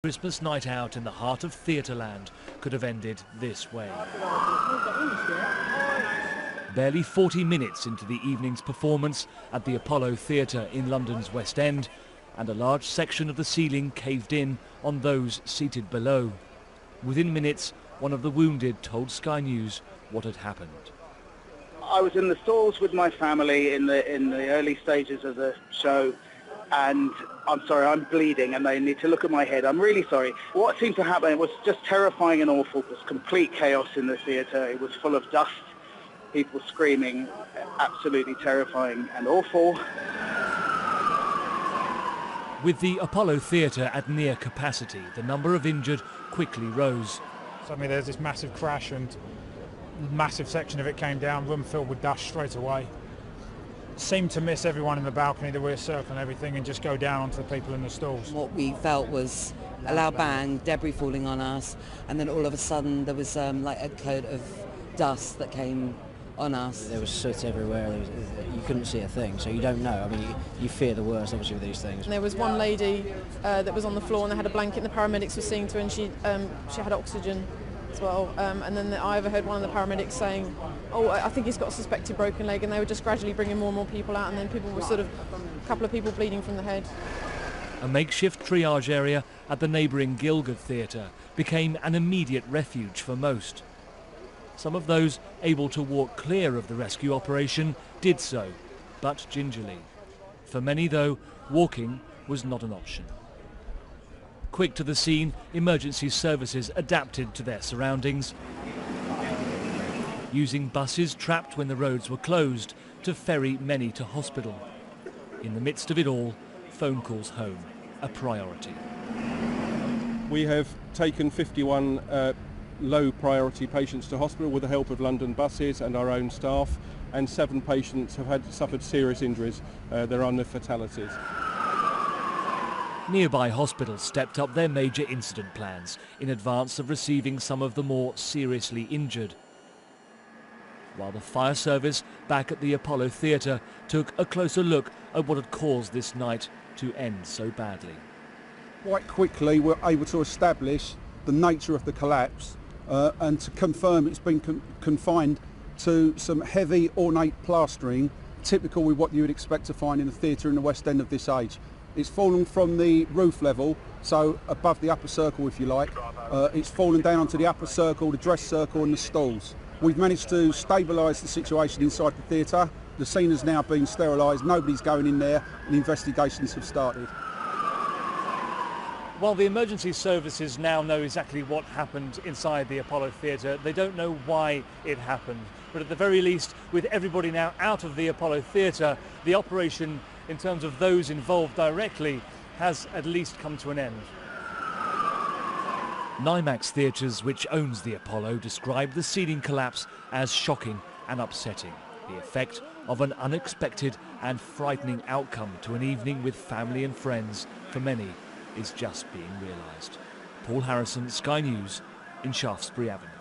Christmas night out in the heart of Theatreland could have ended this way. Barely 40 minutes into the evening's performance at the Apollo Theatre in London's West End, and a large section of the ceiling caved in on those seated below. Within minutes, one of the wounded told Sky News what had happened. I was in the stalls with my family in the early stages of the show, and I'm sorry, I'm bleeding and they need to look at my head. I'm really sorry. What seemed to happen, it was just terrifying and awful. It was complete chaos in the theatre. It was full of dust, people screaming, absolutely terrifying and awful. With the Apollo Theatre at near capacity, the number of injured quickly rose. Suddenly there's this massive crash and massive section of it came down, room filled with dust straight away. Seemed to miss everyone in the balcony that we were circling everything and just go down onto the people in the stalls. What we felt was a loud bang, debris falling on us, and then all of a sudden there was like a cloud of dust that came on us. There was soot everywhere, you couldn't see a thing, so you don't know. I mean, you fear the worst, obviously, with these things. And there was one lady that was on the floor and they had a blanket and the paramedics were seeing to her, and she had oxygen as well. And then I overheard one of the paramedics saying, "Oh, I think he's got a suspected broken leg," and they were just gradually bringing more and more people out, and then people were a couple of people bleeding from the head. A makeshift triage area at the neighbouring Guildford Theatre became an immediate refuge for most. Some of those able to walk clear of the rescue operation did so, but gingerly. For many, though, walking was not an option. Quick to the scene, emergency services adapted to their surroundings, using buses trapped when the roads were closed to ferry many to hospital. In the midst of it all, phone calls home, a priority. We have taken 51 low priority patients to hospital with the help of London buses and our own staff, and 7 patients have suffered serious injuries. There are no fatalities. Nearby hospitals stepped up their major incident plans in advance of receiving some of the more seriously injured, while the fire service back at the Apollo Theatre took a closer look at what had caused this night to end so badly. Quite quickly we're able to establish the nature of the collapse and to confirm it's been confined to some heavy ornate plastering, typical with what you would expect to find in a theatre in the West End of this age. It's fallen from the roof level, so above the upper circle if you like. It's fallen down onto the upper circle, the dress circle and the stalls. We've managed to stabilise the situation inside the theatre. The scene has now been sterilised, nobody's going in there, and investigations have started. While the emergency services now know exactly what happened inside the Apollo Theatre, they don't know why it happened. But at the very least, with everybody now out of the Apollo Theatre, the operation, in terms of those involved directly, has at least come to an end. NIMAX Theatres, which owns the Apollo, described the ceiling collapse as shocking and upsetting. The effect of an unexpected and frightening outcome to an evening with family and friends for many is just being realised. Paul Harrison, Sky News in Shaftesbury Avenue.